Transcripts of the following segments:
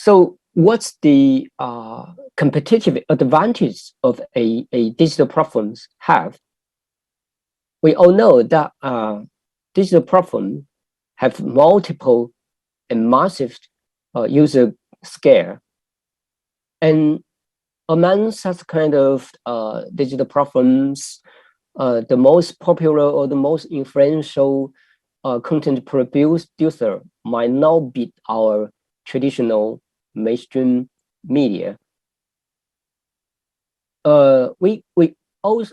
So what's the competitive advantage of a digital platforms have? We all know that digital platforms have multiple and massive user scale. And among such kind of digital platforms, the most popular or the most influential content producer might not be our traditional mainstream media. We all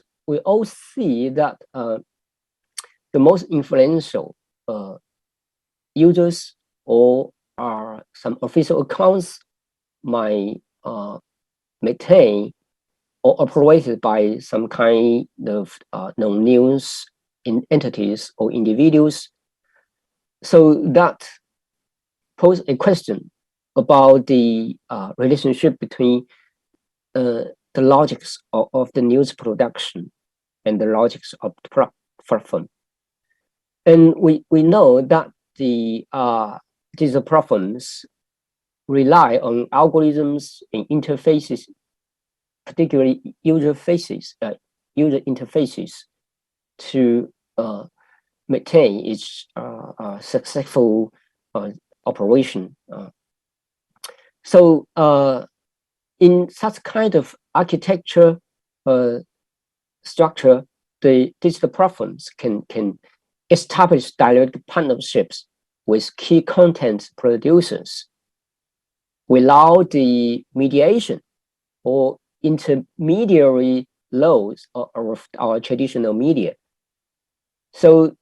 see that the most influential users or some official accounts might maintain or operated by some kind of non-news entities or individuals. So that poses a question about the relationship between the logics of the news production and the logics of the platform. And we know that the digital platforms rely on algorithms and interfaces, particularly user interfaces, to maintain its successful operation. So in such kind of architecture structure, the digital platforms can establish direct partnerships with key content producers without the mediation or intermediary roles of our traditional media. So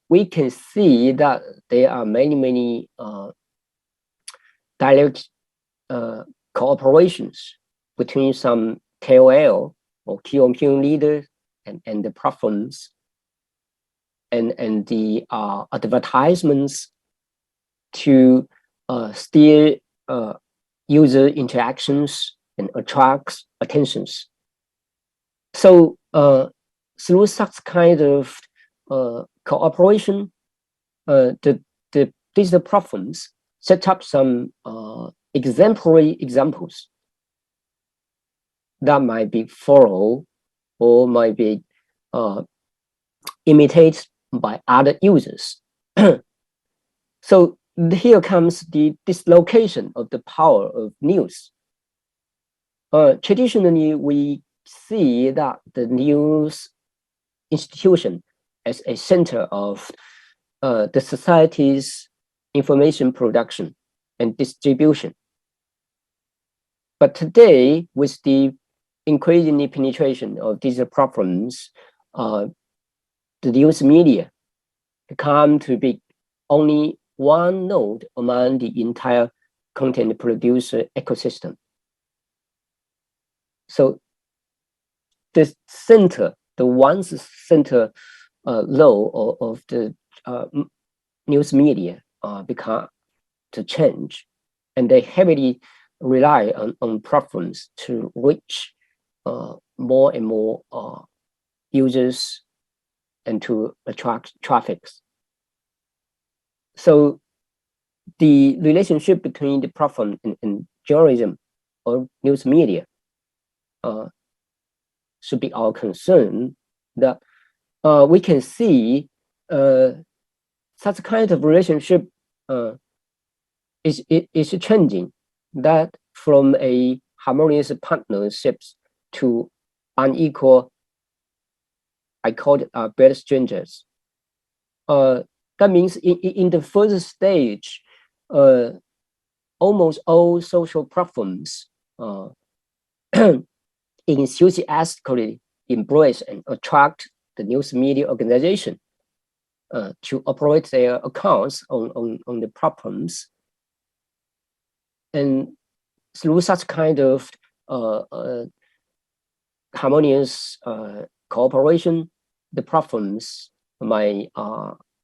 we can see that there are many direct cooperations between some KOL or key opinion leaders and the platforms and the advertisements to steer user interactions and attracts attentions. So through such kind of cooperation, the digital platforms set up some exemplary examples that might be followed or might be imitated by other users. So here comes the dislocation of the power of news. Traditionally, we see that the news institution as a center of the society's information production and distribution. But today, with the increasing penetration of digital platforms, the news media come to be only one node among the entire content producer ecosystem. So the center, the one center role of the news media become to change, and they heavily rely on platforms to reach more and more users and to attract traffic. So the relationship between the platform and journalism or news media should be our concern, that we can see such kind of relationship is changing, that from a harmonious partnerships to unequal, I call it bad strangers. That means in the first stage, almost all social platforms enthusiastically embrace and attract the news media organization to operate their accounts on the platforms. And through such kind of harmonious cooperation, the platforms might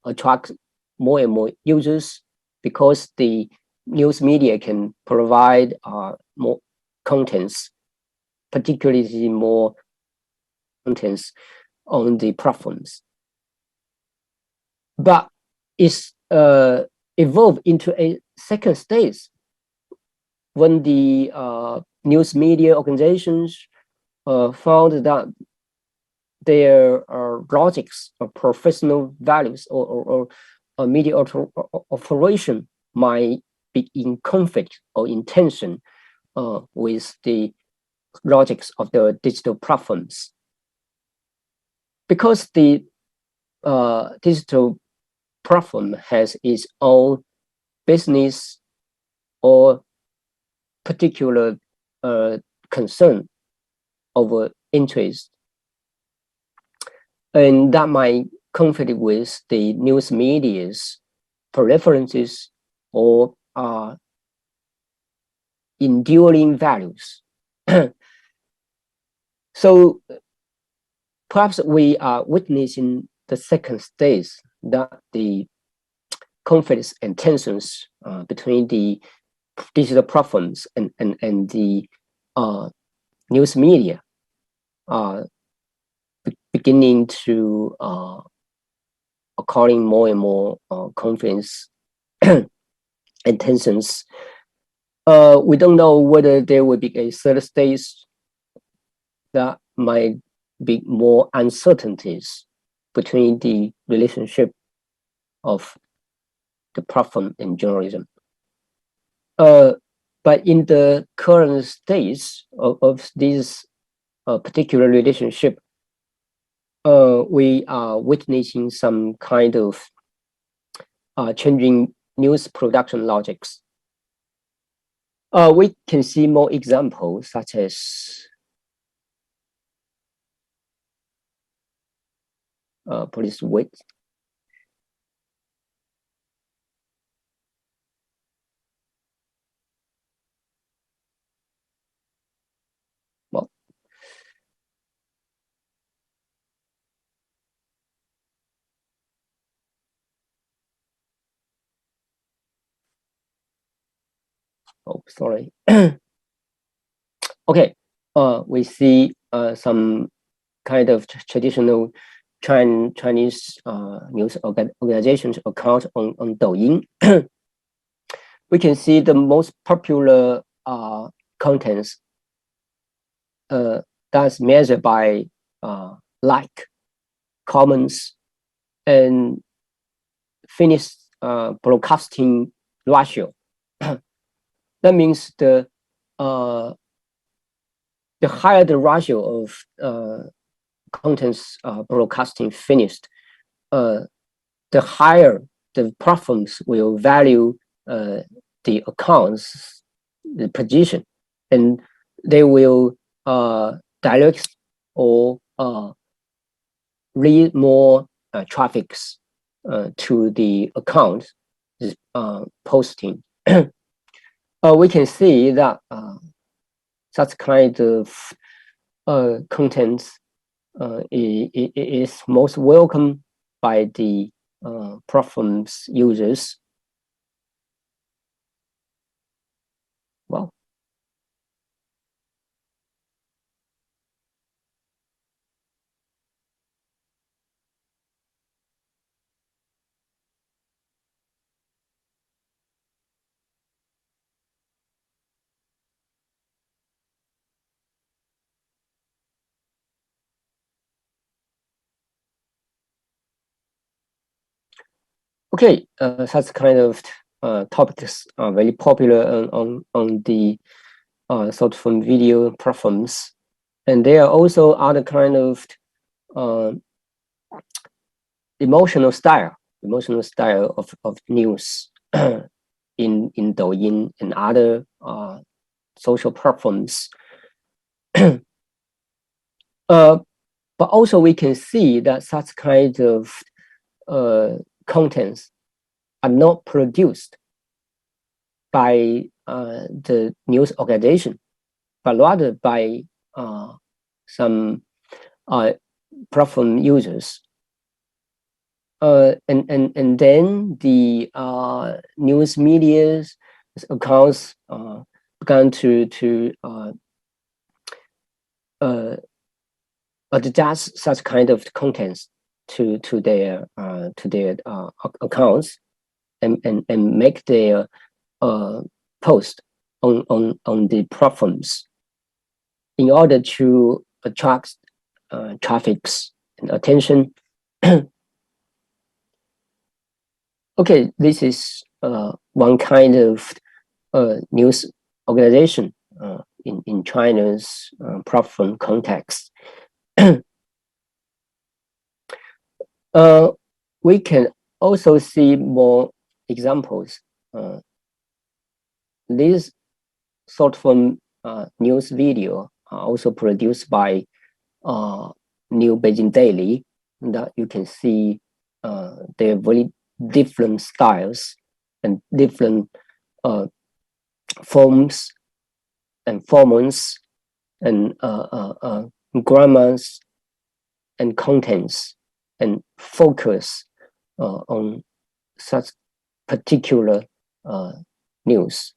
attract more and more users, because the news media can provide more contents, particularly more contents on the platforms. But it's evolved into a second stage, when the news media organizations found that their logics or professional values or media operation might be in conflict or in tension with the logics of the digital platforms. Because the digital platform has its own business or particular concern over interest, and that might conflict with the news media's preferences or enduring values. So perhaps we are witnessing the second stage, that the conflicts and tensions between the digital platforms and the news media are beginning to occurring more and more conflicts and tensions. We don't know whether there will be a third stage that might be more uncertainties between the relationship of the platform and journalism. But in the current stage of this particular relationship, we are witnessing some kind of changing news production logics. We can see more examples, such as please wait. Well, oh, sorry. Okay, we see some kind of traditional Chinese news organizations account on Douyin. We can see the most popular contents that's measured by like, comments, and finished broadcasting ratio. That means the higher the ratio of contents broadcasting finished, the higher the platforms will value the accounts, the position, and they will direct or lead more traffics to the account posting. We can see that such kind of content is most welcome by the platform's users. Well, okay, such kind of topics are very popular on the short-form video platforms, and there are also other kind of emotional style of news in Douyin and other social platforms. But also we can see that such kind of contents are not produced by the news organization, but rather by some platform users. And then the news media's accounts began to adjust such kind of contents to their accounts and make their post on the platforms in order to attract traffics and attention. Okay, this is one kind of news organization in China's platform context. We can also see more examples. These short form news video are also produced by New Beijing Daily, that you can see they're very different styles and different forms and formats and grammars and contents and focus on such particular news.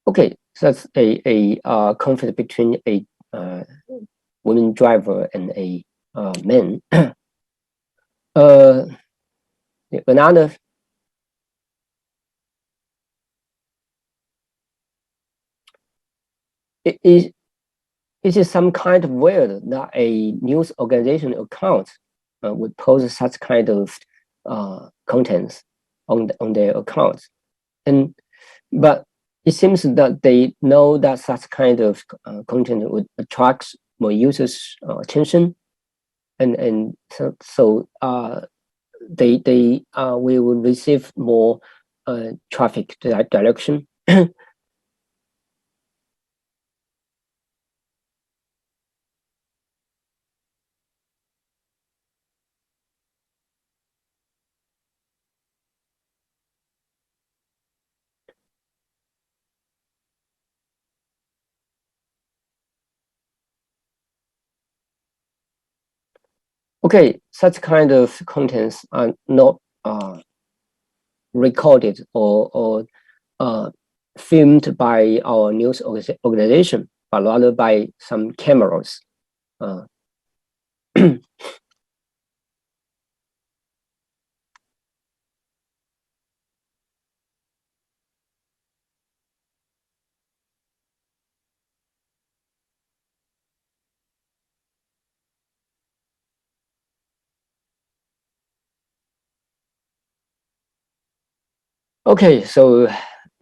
Okay, so that's a conflict between a woman driver and a man. Another it is some kind of weird that a news organization account would post such kind of contents on their accounts, but it seems that they know that such kind of content would attract more users' attention, and so they will receive more traffic to that direction. Okay, such kind of contents are not recorded or filmed by our news organization, but rather by some cameras. Okay, so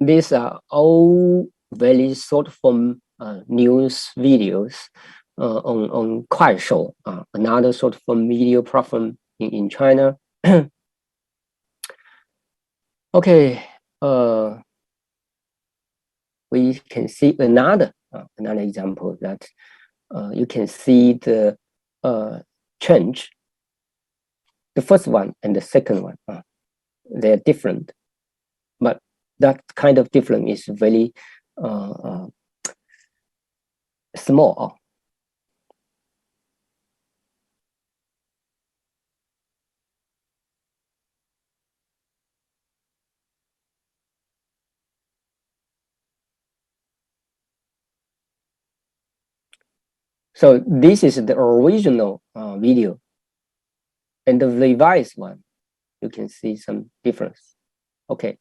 these are all very short form news videos on Kuaishou, another short form video platform in China. Okay, we can see another example that you can see the change. The first one and the second one, they're different, but that kind of difference is very small. So this is the original video, and the revised one, you can see some difference. Okay.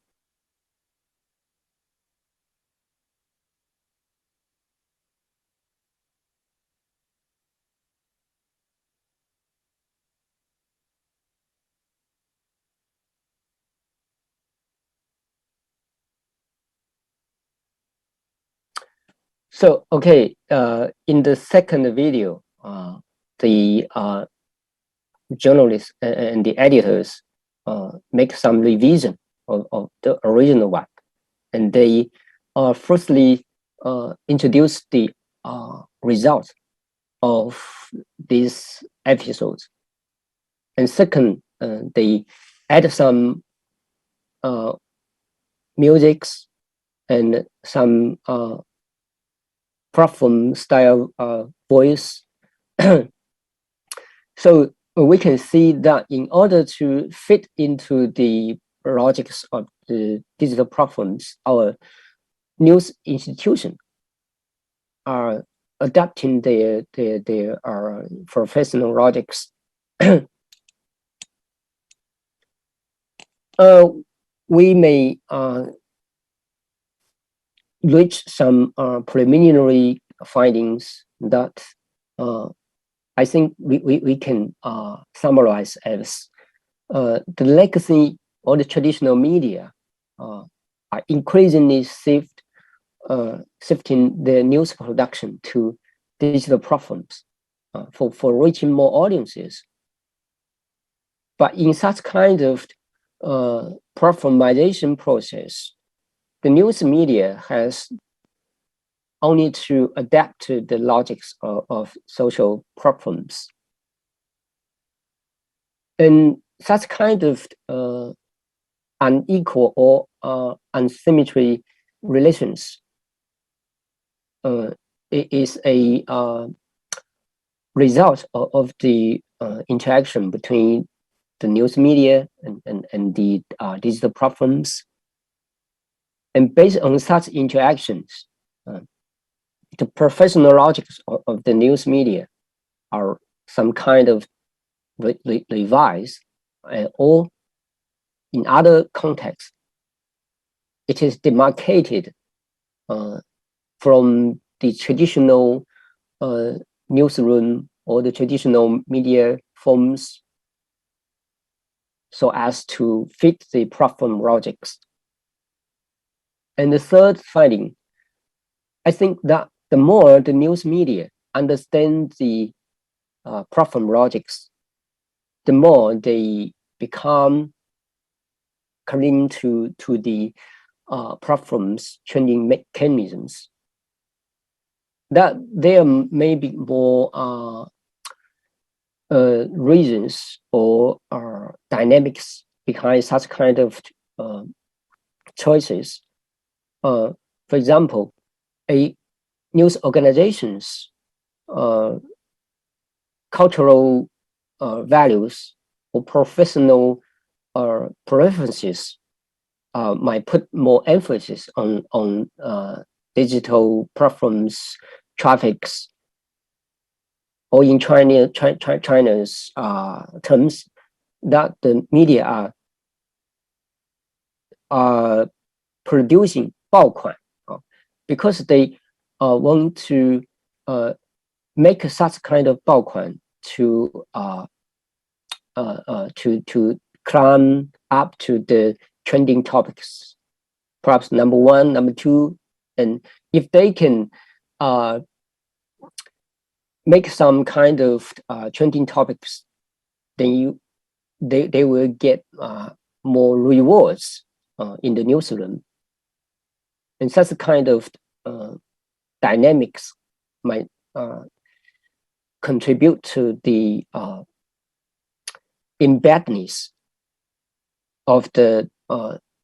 So, okay, in the second video, the journalists and the editors make some revision of the original one. And they firstly introduce the results of these episodes. And second, they add some musics and some platform style voice. So we can see that in order to fit into the logics of the digital platforms, our news institution are adapting their professional logics. We may reach some preliminary findings that I think we can summarize as the legacy or the traditional media are increasingly shifting the news production to digital platforms for reaching more audiences. But in such kind of platformization process, the news media has only to adapt to the logics of social platforms. And such kind of unequal or unsymmetry relations is a result of the interaction between the news media and the digital platforms. And based on such interactions, the professional logics of the news media are some kind of revised, or in other contexts, it is demarcated from the traditional newsroom or the traditional media forms so as to fit the platform logics. And the third finding, I think that the more the news media understand the platform logics, the more they become clean to the platforms changing mechanisms. That there may be more reasons or dynamics behind such kind of choices. For example, a news organization's cultural values or professional preferences might put more emphasis on digital platforms, traffics, or in China's terms, that the media are producing 爆款, because they want to make such kind of 爆款 to climb up to the trending topics, perhaps number 1, number 2, and if they can make some kind of trending topics, then they will get more rewards in the newsroom. And such kind of dynamics might contribute to the embeddedness of the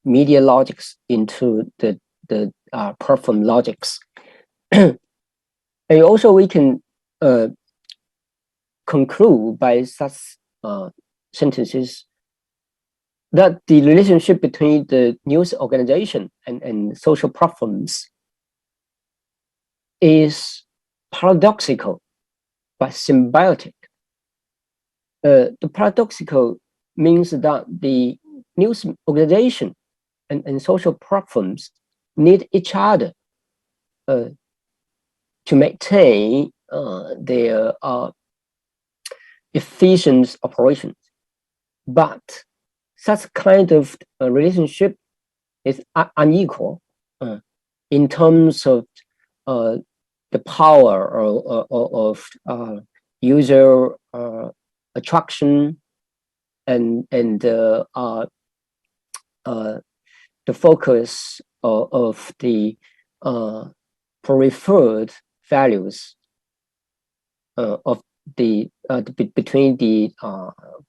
media logics into the platform logics. And also we can conclude by such sentences that the relationship between the news organization and social platforms is paradoxical but symbiotic. The paradoxical means that the news organization and social platforms need each other to maintain their efficient operations. But such kind of relationship is unequal in terms of the power of user attraction and the focus of the preferred values of the between the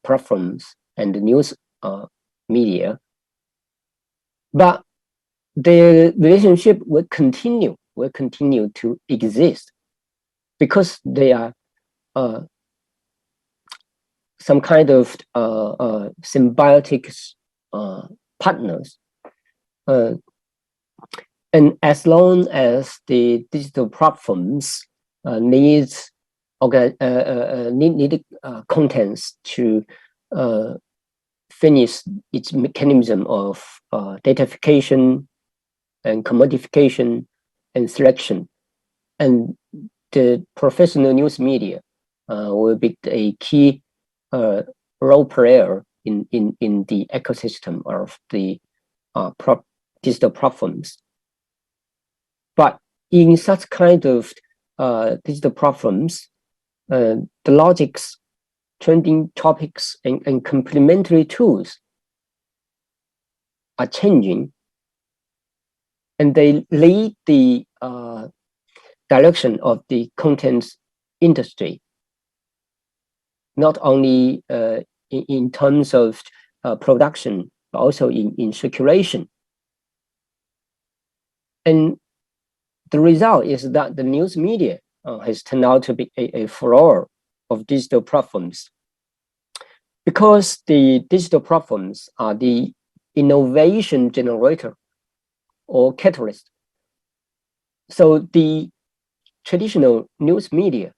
platforms and the news media. But the relationship will continue to exist because they are some kind of symbiotic partners. And as long as the digital platforms need contents to finish its mechanism of datafication and commodification and selection, and the professional news media will be a key role player in the ecosystem of the digital platforms. But in such kind of digital platforms, the logics, trending topics, and complementary tools are changing, and they lead the direction of the content industry, not only in terms of production, but also in circulation. And the result is that the news media has turned out to be a floor of digital platforms, because the digital platforms are the innovation generator or catalyst. So the traditional news media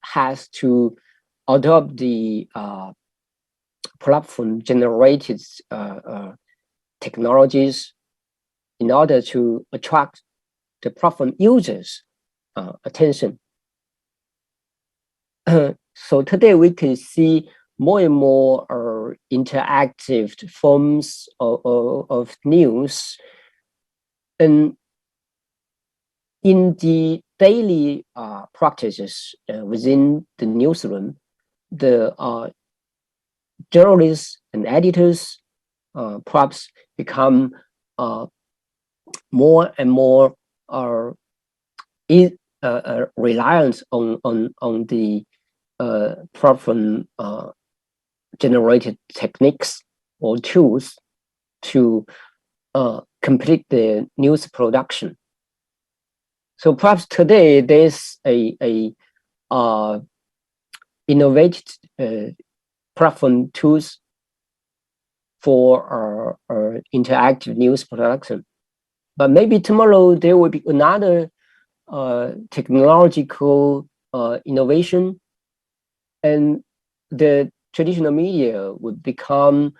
has to adopt the platform generated technologies in order to attract the platform users' attention. So today we can see more and more interactive forms of news, and in the daily practices within the newsroom, the journalists and editors perhaps become more and more reliant on the platform generated techniques or tools to complete the news production. So perhaps today there's a innovative platform tools for interactive news production, but maybe tomorrow there will be another technological innovation, and the traditional media would become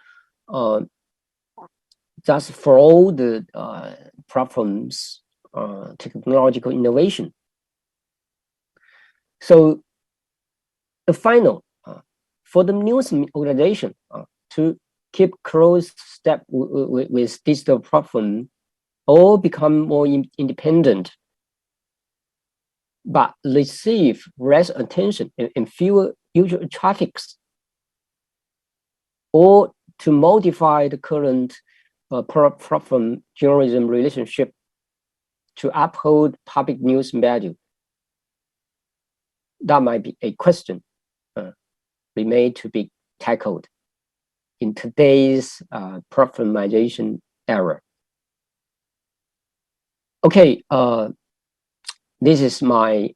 just follow the platforms technological innovation. So the final for the news organization to keep close step with digital platform or become more independent, but receive less attention and fewer user traffics, or to modify the current platform journalism relationship to uphold public news value. That might be a question remain to be tackled in today's platformization era. Okay, this is my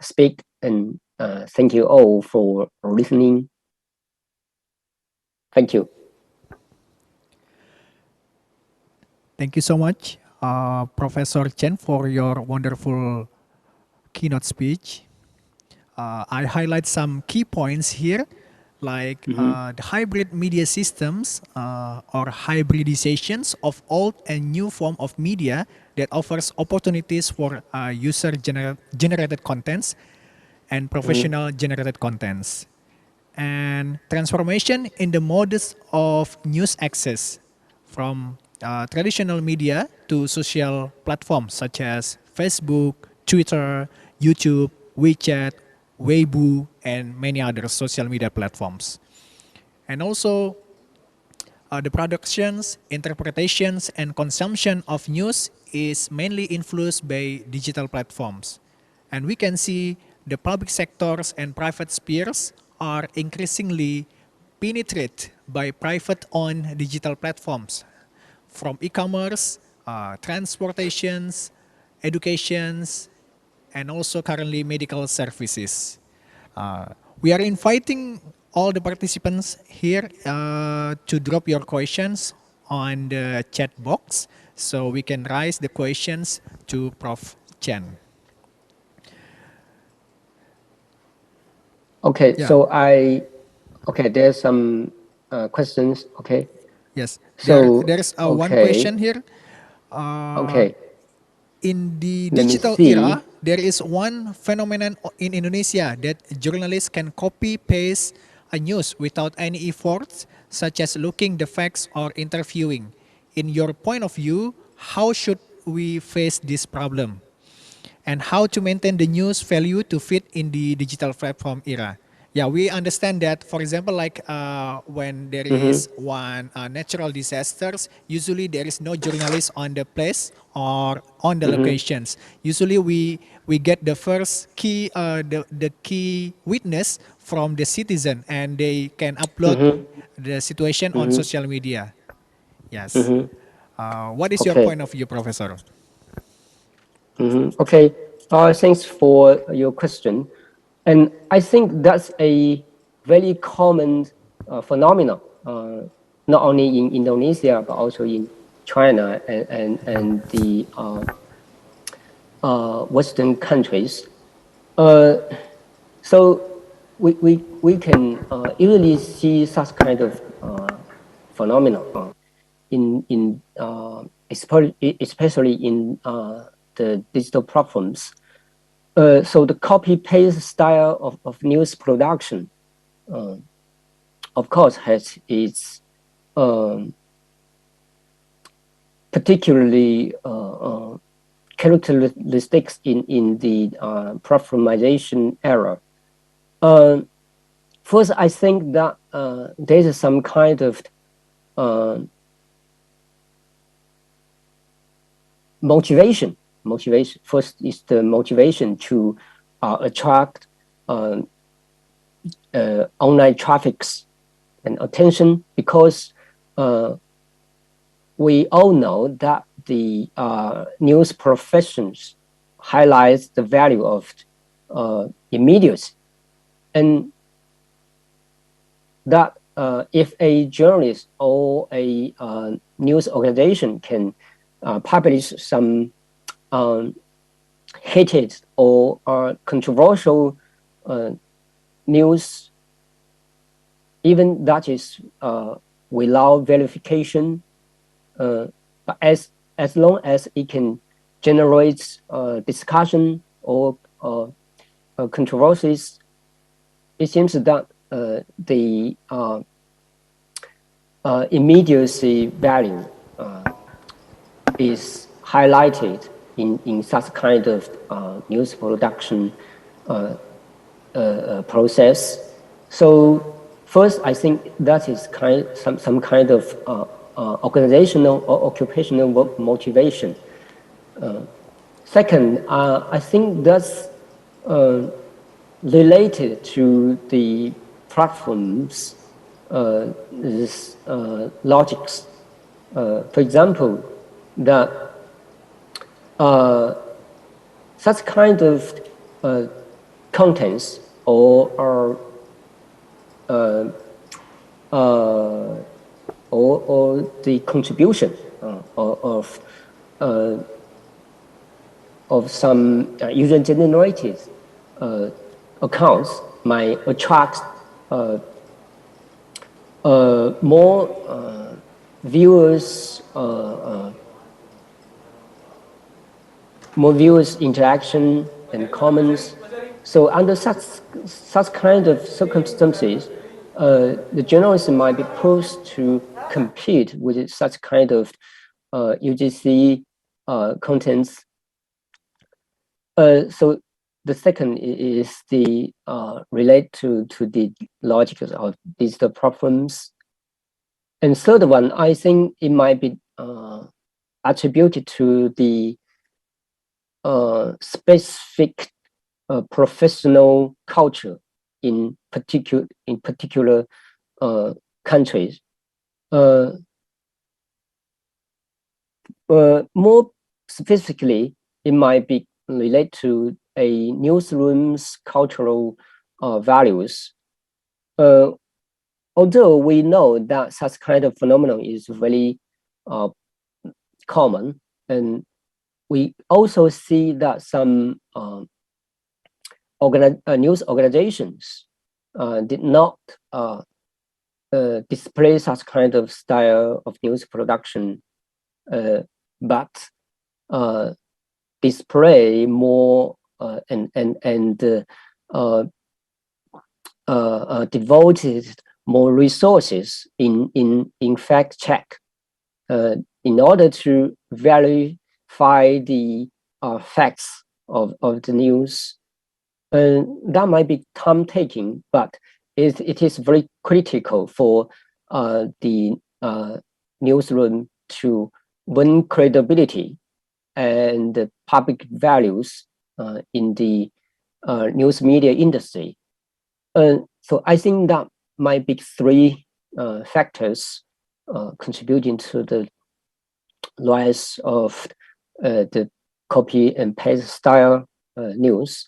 speak, and thank you all for listening. Thank you. Thank you so much, Professor Chen, for your wonderful keynote speech. I highlight some key points here, like the hybrid media systems or hybridizations of old and new form of media that offers opportunities for user-generated contents and professional-generated contents, and transformation in the modus of news access from traditional media to social platforms such as Facebook, Twitter, YouTube, WeChat, Weibo, and many other social media platforms. And also, the productions, interpretations, and consumption of news is mainly influenced by digital platforms. And we can see the public sectors and private spheres are increasingly penetrated by private-owned digital platforms, from e-commerce, transportations, educations, and also currently medical services. We are inviting all the participants here to drop your questions on the chat box So we can raise the questions to Prof. Chen. Okay, Yeah. so there's some questions. Okay, Yes. so There's one okay, question here. Uh, okay, in the let me digital see. era, there is one phenomenon in Indonesia that journalists can copy paste a news without any efforts, such as looking the facts or interviewing. In your point of view, how should we face this problem? And how to maintain the news value to fit in the digital platform era. Yeah, we understand that, for example, like when there is one natural disasters, usually there is no journalist on the place or on the locations. Usually we get the first key, the key witness from the citizen, and they can upload the situation on social media. Yes. What is your Okay. point of view, Professor? Okay. Thanks for your question. And I think that's a very common phenomenon, not only in Indonesia, but also in China and the Western countries. So we can easily see such kind of phenomenon in especially in the digital platforms. So the copy paste style of news production, of course, has its particularly characteristics in the platformization era. First, I think that there's some kind of motivation. Motivation. First is the motivation to attract online traffics and attention, because we all know that the news professions highlights the value of immediacy, and that if a journalist or a news organization can publish some hated or controversial news, even that is without verification, but as long as it can generate discussion or controversies, it seems that the immediacy value is highlighted in such kind of news production process. So first, I think that is some kind of organizational or occupational motivation. Second, I think that's related to the platforms logics. For example, that such kind of contents or the contribution of some user-generated accounts might attract more viewers, more viewers interaction and comments. So under such kind of circumstances, the journalists might be pushed to compete with such kind of UGC contents. So the second is the relate to the logic of digital problems. And third one, I think it might be attributed to the specific professional culture in particular countries. More specifically, it might be related to a newsroom's cultural values. Although we know that such kind of phenomenon is very common, and we also see that some news organizations did not display such kind of style of news production, but display more and devoted more resources in fact check in order to verify the facts of the news. That might be time taking, but it is very critical for the newsroom to win credibility and public values in the news media industry. So I think that might be three factors contributing to the rise of the copy and paste style news.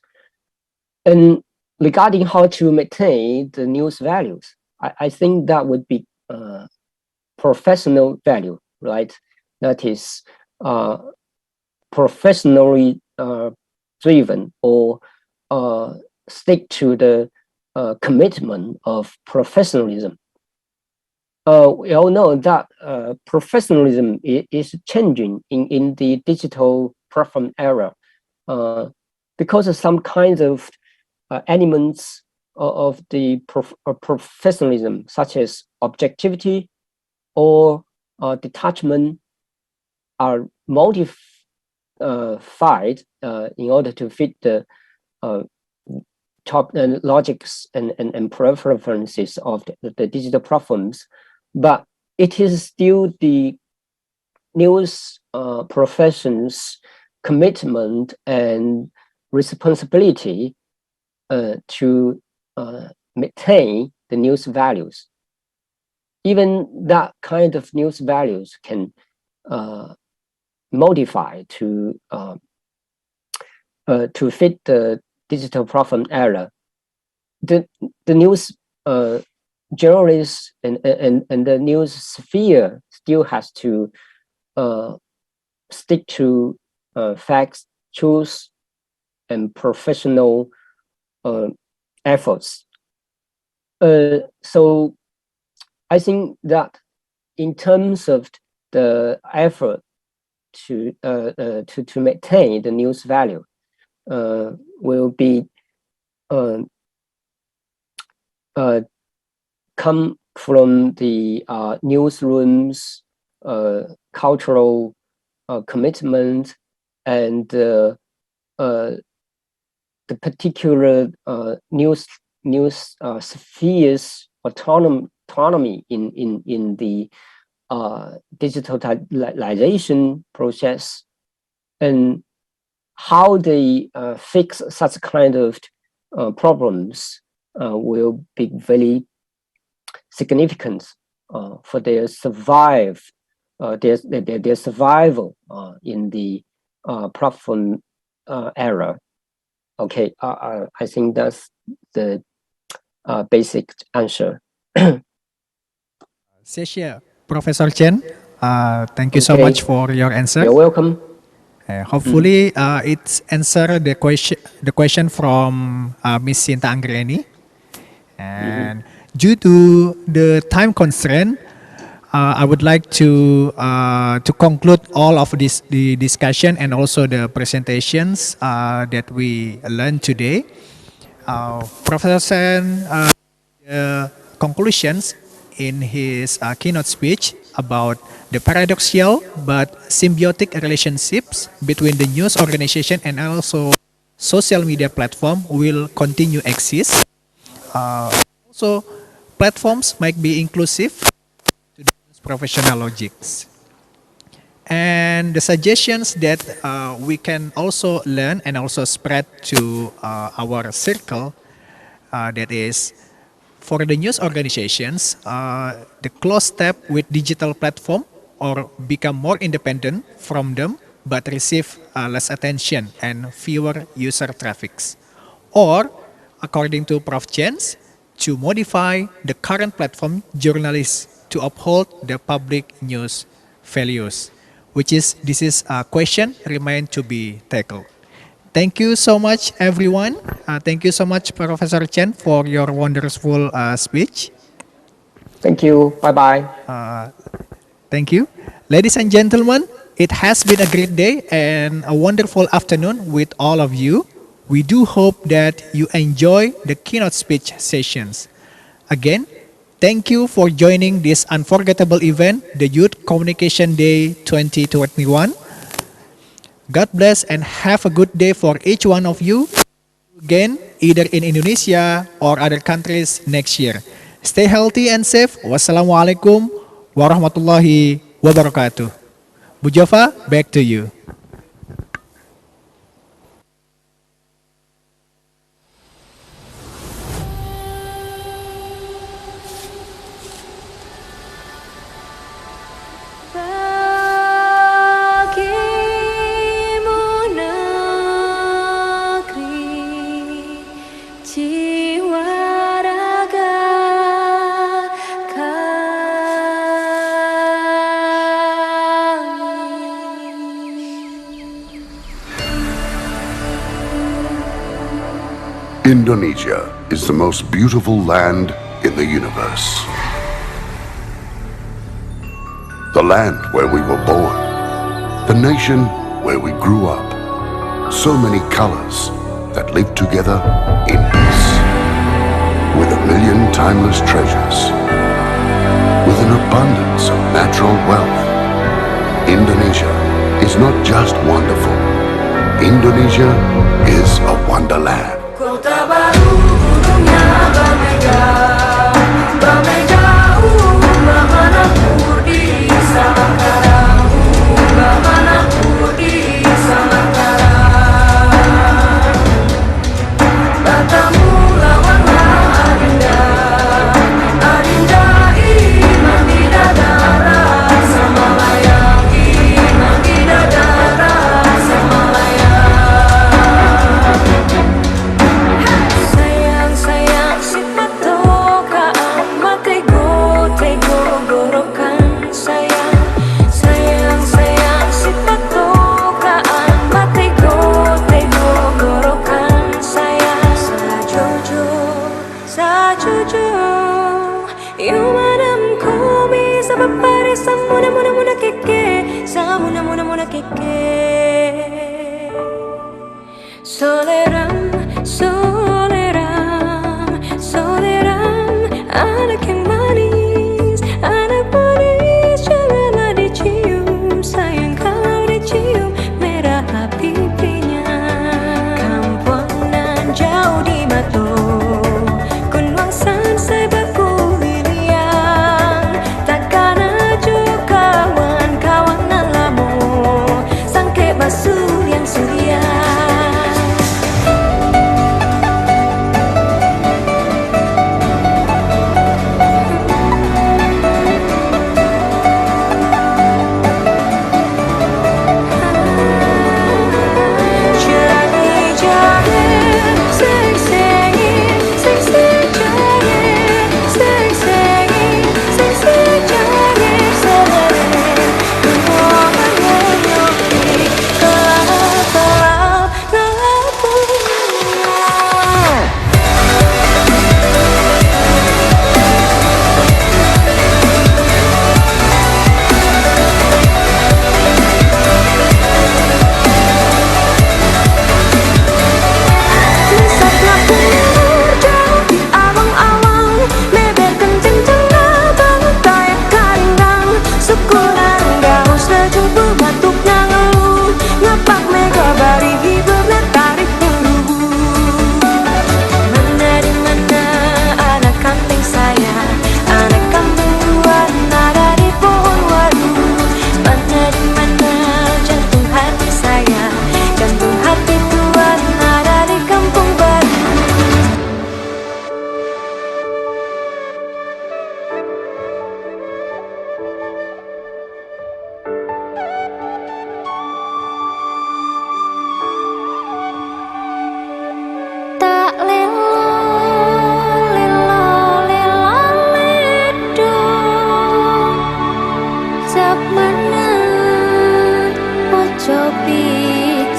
And regarding how to maintain the news values, I think that would be professional value, right? That is professionally driven or stick to the commitment of professionalism. We all know that professionalism is changing in the digital platform era because of some kinds of elements of the professionalism, such as objectivity or detachment, are modified in order to fit the top logics and preferences of the digital platforms. But it is still the news profession's commitment and responsibility to maintain the news values. Even that kind of news values can modify to fit the digital platform era. The news journalists and the news sphere still has to stick to facts, truth, and professional efforts. So I think that in terms of the effort to maintain the news value, will be come from the newsrooms, cultural commitment, and the particular news sphere's autonomy in the digitalization process, and how they fix such kind of problems will be very significant for their survival in the platform era. Okay, I think that's the basic answer. 谢谢 Professor Chen. Thank you so Okay. much for your answer. You're welcome. Hopefully, it's answer the question from Miss Sinta Anggreni. And due to the time constraint, I would like to conclude all of the discussion and also the presentations that we learned today. Professor Chen conclusions in his keynote speech about the paradoxical but symbiotic relationships between the news organization and also social media platform will continue exist. Also, platforms might be inclusive to the professional logics. And the suggestions that we can also learn and also spread to our circle, that is, for the news organizations, the close step with digital platform or become more independent from them, but receive less attention and fewer user traffics. Or, according to Prof. Chen, to modify the current platform journalists to uphold the public news values. this is a question remain to be tackled. Thank you so much, everyone. Thank you so much, Professor Chen, for your wonderful speech. Thank you. Bye bye. Thank you. Ladies and gentlemen, it has been a great day and a wonderful afternoon with all of you. We do hope that you enjoy the keynote speech sessions. Again, thank you for joining this unforgettable event, the Youth Communication Day 2021. God bless and have a good day for each one of you. Again, either in Indonesia or other countries next year. Stay healthy and safe. Wassalamualaikum warahmatullahi wabarakatuh. Bu Jova, back to you. Indonesia is the most beautiful land in the universe. The land where we were born. The nation where we grew up. So many colors that live together in peace. With a million timeless treasures. With an abundance of natural wealth. Indonesia is not just wonderful. Indonesia is a wonderland. Kota baru gunungnya bermegah, bermegah, mana di Samangkara, mana di Samangkara. Batamu lawanlah Adinda, Adinda imam bidadara, Samalayang imam bidadara, Samalayang. Saya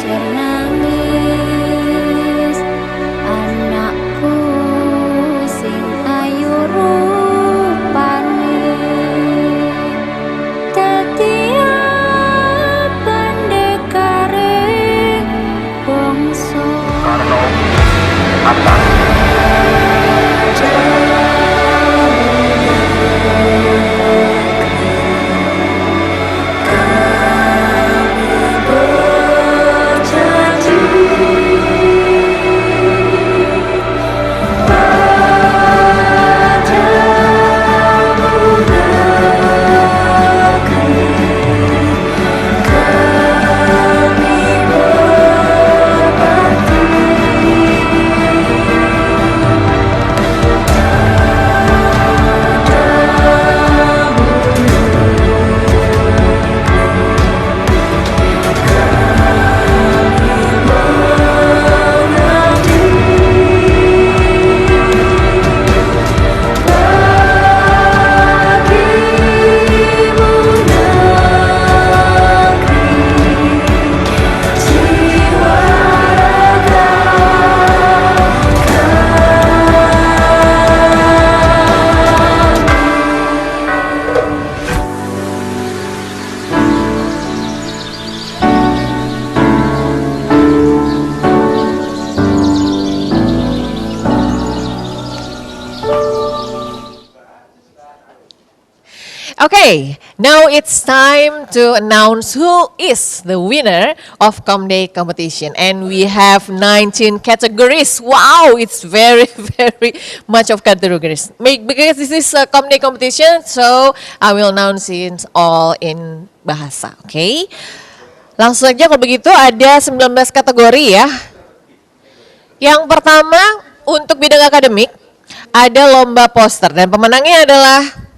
belajar nangis, anakku sing ayu rupane. Tetia pendekare bangsa. Okay, now it's time to announce who is the winner of Comday competition, and we have 19 categories. Wow, it's very much of categories. Because this is a Comday competition, so I will announce it all in bahasa. Okay, langsung aja kalau begitu ada 19 kategori ya. Yang pertama untuk bidang akademik ada lomba poster dan pemenangnya adalah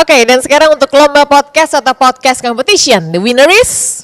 Oke, dan sekarang untuk lomba podcast atau podcast competition, the winner is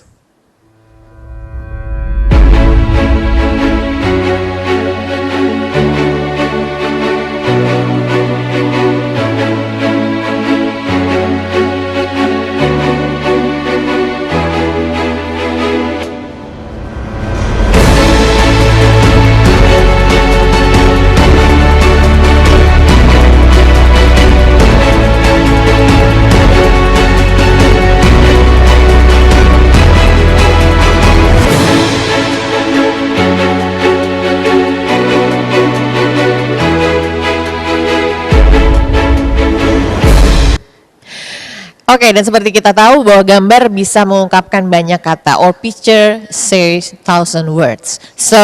Oke, dan seperti kita tahu bahwa gambar bisa mengungkapkan banyak kata, or picture says 1,000 words. So,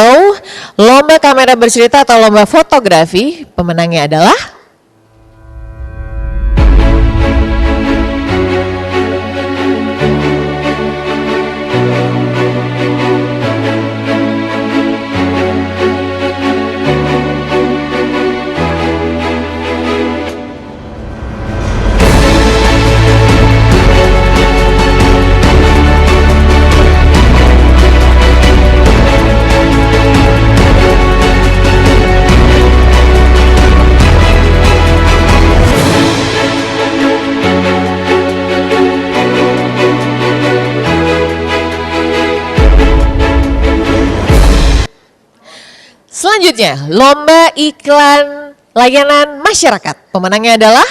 lomba kamera bercerita atau lomba fotografi, pemenangnya adalah selanjutnya, lomba iklan layanan masyarakat. Pemenangnya adalah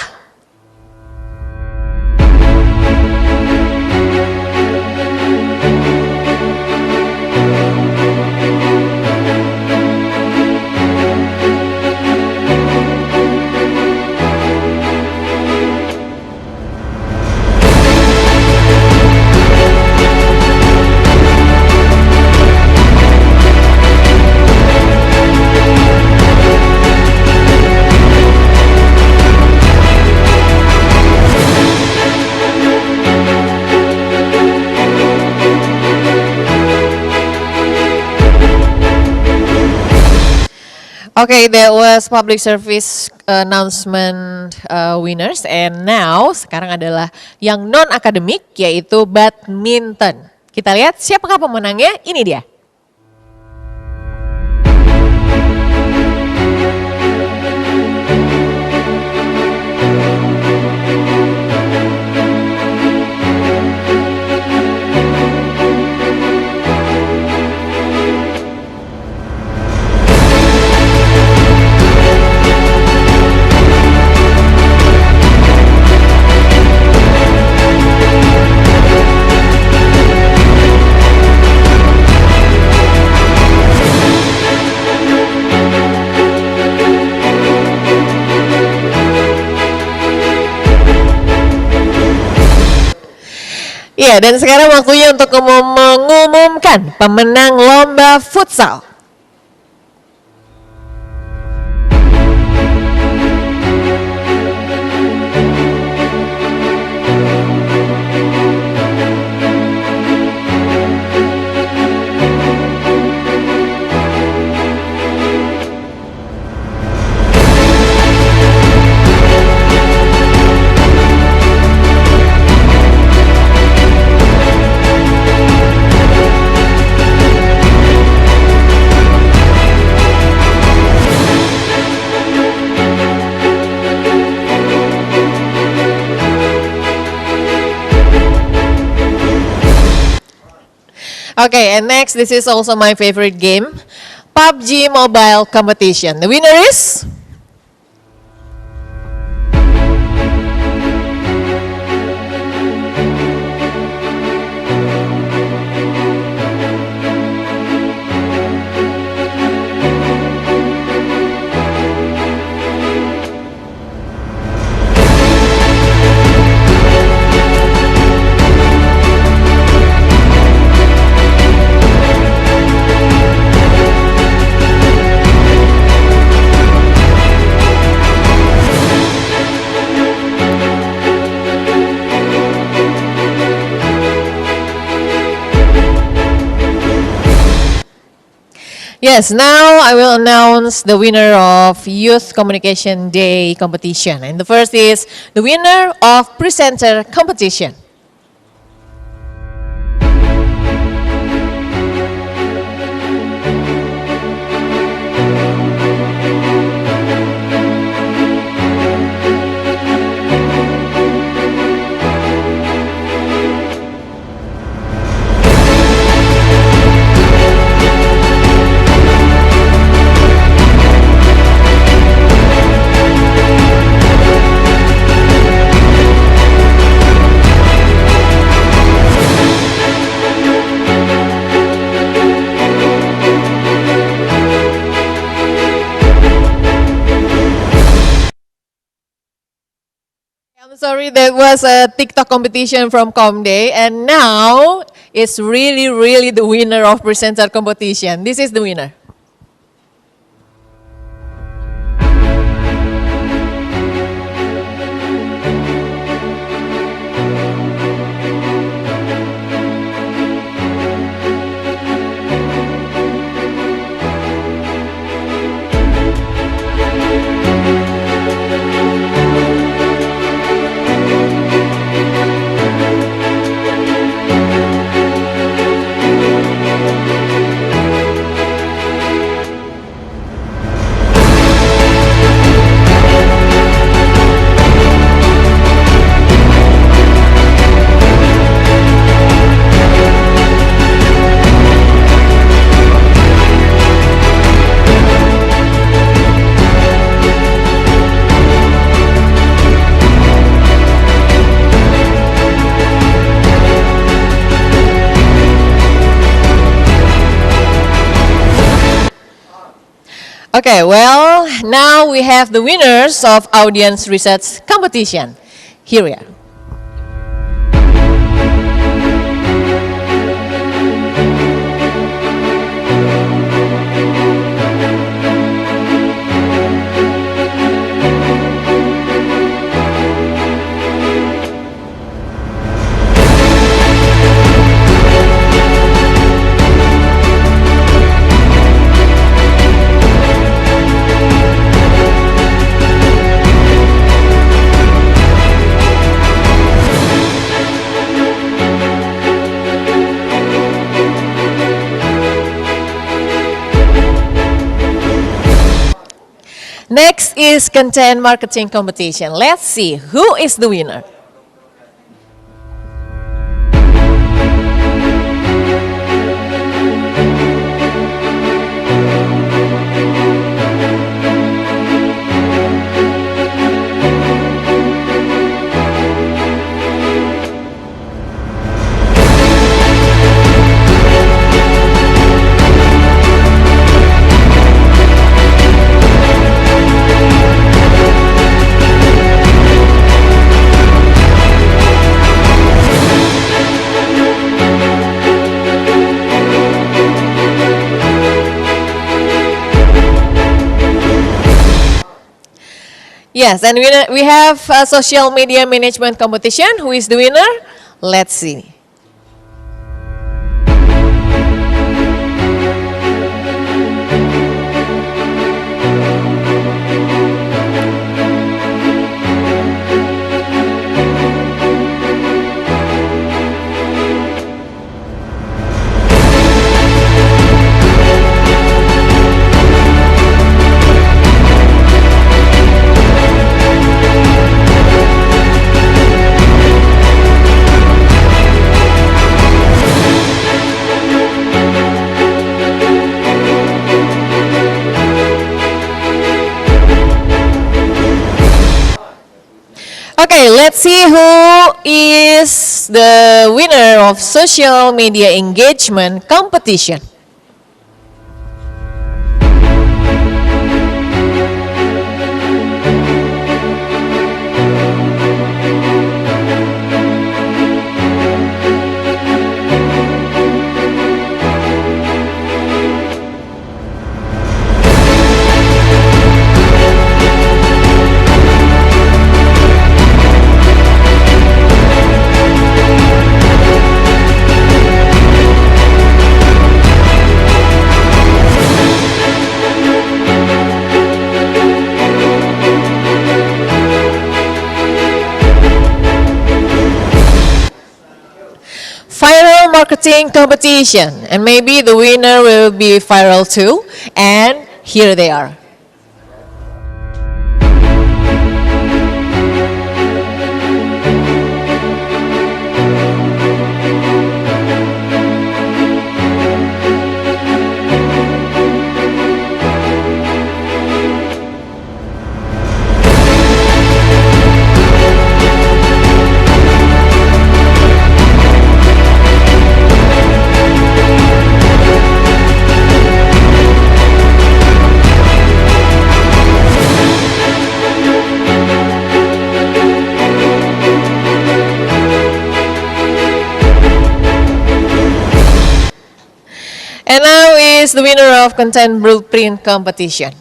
Okay, that was public service announcement winners, and now sekarang adalah yang non akademik yaitu badminton. Kita lihat siapakah pemenangnya. Ini dia. Ya, dan sekarang waktunya untuk mengumumkan pemenang lomba futsal. Okay, and next, this is also my favorite game, PUBG Mobile Competition. The winner is... Yes, now I will announce the winner of Youth Communication Day competition. And the first is the winner of Presenter competition. I'm sorry, that was a TikTok competition from Comday, and now it's really the winner of presenter competition. This is the winner. Okay, well, now we have the winners of audience research competition. Here we are. Next is content marketing competition. Let's see who is the winner. Yes, and we have a social media management competition. Who is the winner? Let's see. Okay, let's see who is the winner of social media engagement competition. Viral marketing competition, and maybe the winner will be viral too, and here they are. And now is the winner of content blueprint competition.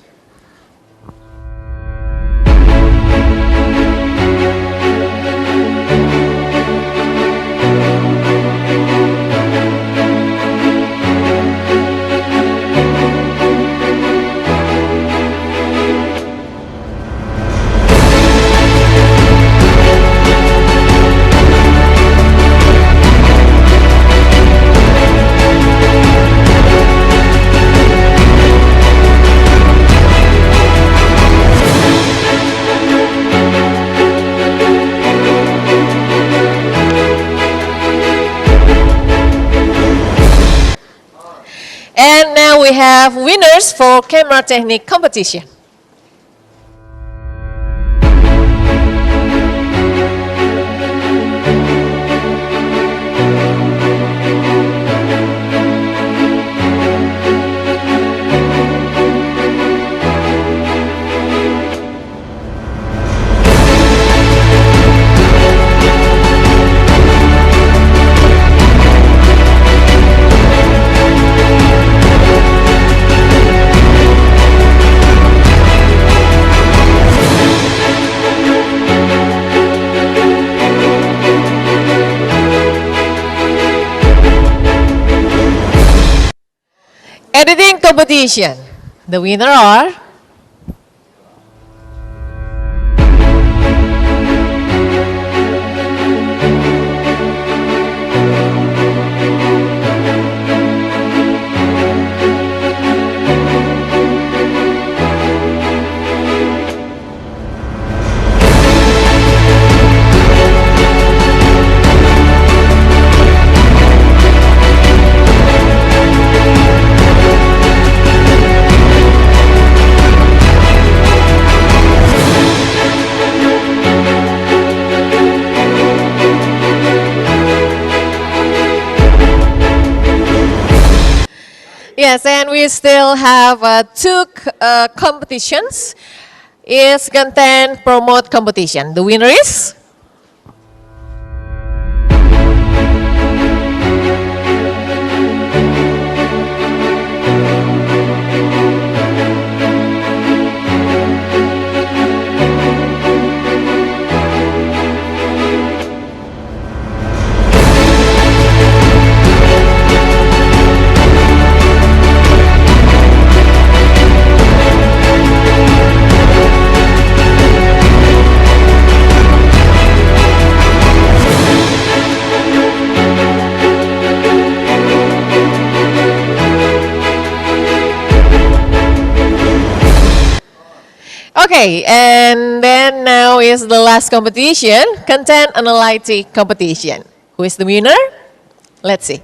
And now we have winners for camera technique competition. Editing competition. The winner are Yes, and we still have two competitions. Is content promote competition. The winner is? Okay, and then now is the last competition, content analytic competition. Who is the winner? Let's see.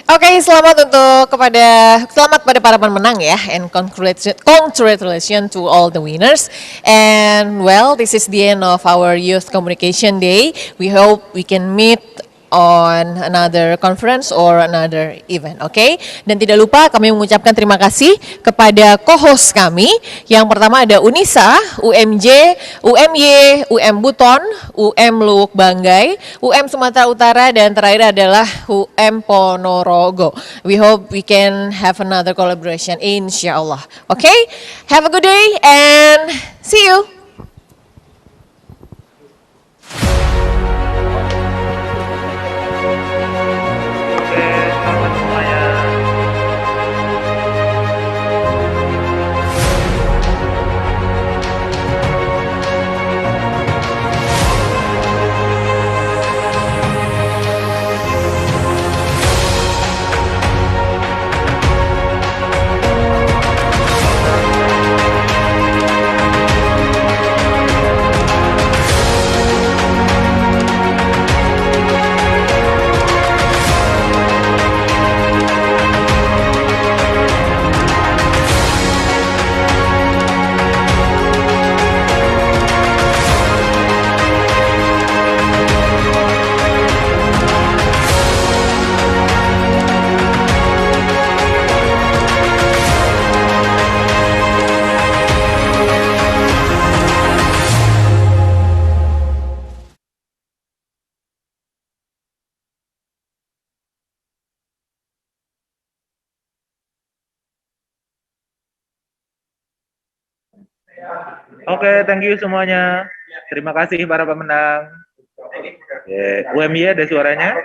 Oke, selamat pada para pemenang ya, and congratulations to all the winners. And well, this is the end of our Youth Communication Day. We hope we can meet on another conference or another event, oke? Dan tidak lupa kami mengucapkan terima kasih kepada co-host kami. Yang pertama ada Unisa, UMJ, UMY, UM Buton, UM Luwuk Banggai, UM Sumatera Utara, dan terakhir adalah UM Ponorogo. We hope we can have another collaboration, insyaallah. Oke? Have a good day and see you. Oke, thank you semuanya. Terima kasih para pemenang. UMY ada suaranya?